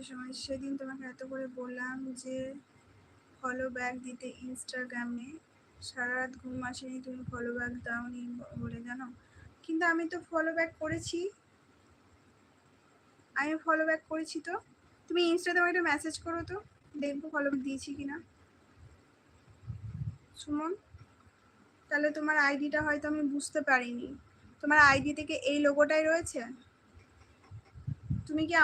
সময় সেদিন তোমাকে এত করে বললাম যে ফলো ব্যাক দিতে ইনস্টাগ্রামে, সারা রাত ঘুম আসেনি, তুমি ফলো ব্যাক দাওনি বলে জানো। কিন্তু আমি তো ফলো ব্যাক করেছি, আমি ফলো ব্যাক করেছি। তো তুমি ইনস্টাতে আমাকে একটা মেসেজ করো তো, দেখবো ফলো দিয়েছি কিনা। সুমন, তাহলে তোমার আইডিটা হয়তো আমি বুঝতে পারিনি, তোমার আইডি থেকে এই লোগোটাই রয়েছে। তুমি কি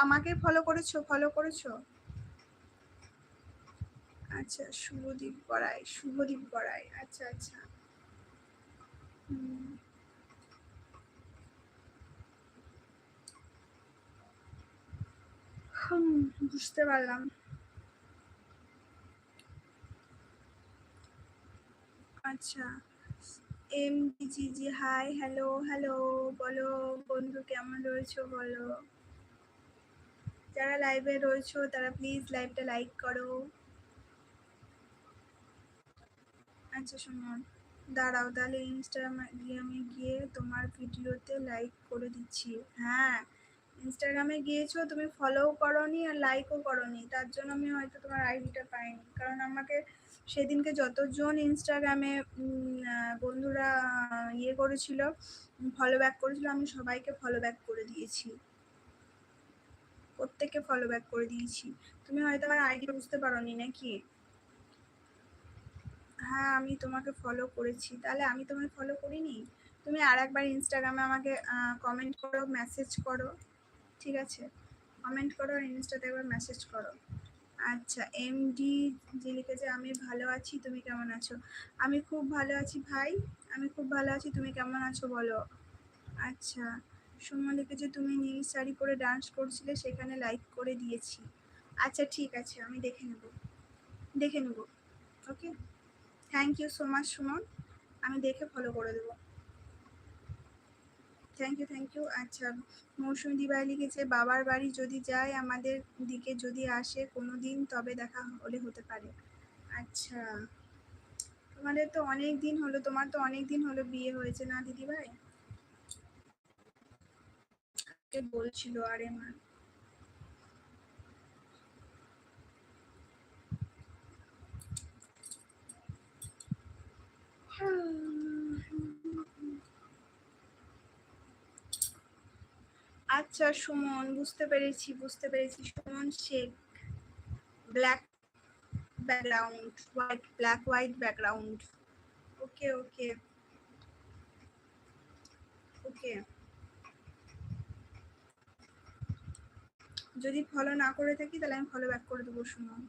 আমাকে ফলো করেছো? আচ্ছা, শুভদীপ বড়াই, আচ্ছা আচ্ছা। বুঝতে পারলাম। আচ্ছা, এমডিজিজি, হাই, হ্যালো, বলো বন্ধু, কেমন রয়েছো বলো। যারা লাইভে রয়েছো তারা প্লিজ লাইভটা লাইক করো। আচ্ছা শুনুন, দাঁড়াও তাহলে ইনস্টাগ্রামে গিয়ে তোমার ভিডিওতে লাইক করে দিচ্ছি। হ্যাঁ, ইনস্টাগ্রামে গিয়েছো, তুমি ফলোও করোনি আর লাইকও করোনি, তার জন্য আমি হয়তো তোমার আইডিটা পাইনি। কারণ আমাকে সেদিনকে যতজন ইনস্টাগ্রামে বন্ধুরা ইয়ে করেছিল, ফলো ব্যাক করেছিল, আমি সবাইকে ফলো ব্যাক করে দিয়েছি, প্রত্যেককে ফলো ব্যাক করে দিয়েছি। তুমি হয়তো আমার আইডি বুঝতে পারোনি নাকি। হ্যাঁ, আমি তোমাকে ফলো করেছি, তাহলে আমি তোমাকে ফলো করিনি। তুমি আর একবার ইনস্টাগ্রামে আমাকে কমেন্ট করো, মেসেজ করো, ঠিক আছে? কমেন্ট করো আর ইনস্টাতে একবার মেসেজ করো। আচ্ছা, এমডি যে লিখেছে, আমি ভালো আছি, তুমি কেমন আছো? আমি খুব ভালো আছি ভাই, আমি খুব ভালো আছি, তুমি কেমন আছো বলো। আচ্ছা, সুমন লিখেছে তুমি নীল শাড়ি পরে ডান্স করছিলে, সেখানে লাইক করে দিয়েছি। আচ্ছা ঠিক আছে, আমি দেখে নেব। Okay, thank you so much Suman, আমি দেখে ফলো করে দেবো। Thank you. আচ্ছা, মৌসুমি দিবাই লিখেছে, বাবার বাড়ি যদি যায় আমাদের দিকে যদি আসে কোনো দিন, তবে দেখা হলে হতে পারে। আচ্ছা, তোমার তো অনেক দিন হলো বিয়ে হয়েছে না দিদিভাই? কে বলছিল, আরে মা। আচ্ছা সুমন, বুঝতে পেরেছি। Suman Sheikh, black background, white background. Okay okay okay. যদি ফলো না করে থাকি তাহলে আমি ফলো ব্যাক করে দেবো সুমন।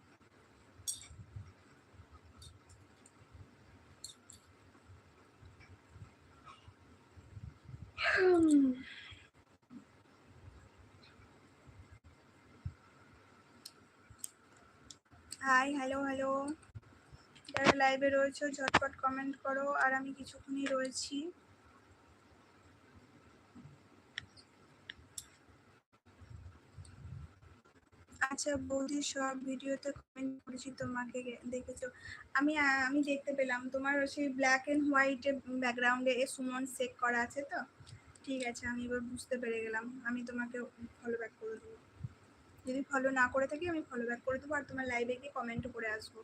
হাই, হ্যালো, যারা লাইভে রয়েছে ঝটপট কমেন্ট করো, আর আমি কিছুক্ষণই রয়েছি। আচ্ছা বৌদি, সব ভিডিওতে কমেন্ট করেছি, তোমাকে দেখেছো? আমি দেখতে পেলাম তোমার সেই ব্ল্যাক এন্ড হোয়াইট ব্যাকগ্রাউন্ডে সুমন শেক করা আছে তো। ঠিক আছে, আমি এবার বুঝতে পেরে গেলাম, আমি তোমাকে ফলো ব্যাক করে দেবো। যদি ফলো না করে থাকি আমি ফলো ব্যাক করে দেবো, আর তোমার লাইভে গিয়ে কমেন্টও করে আসবো।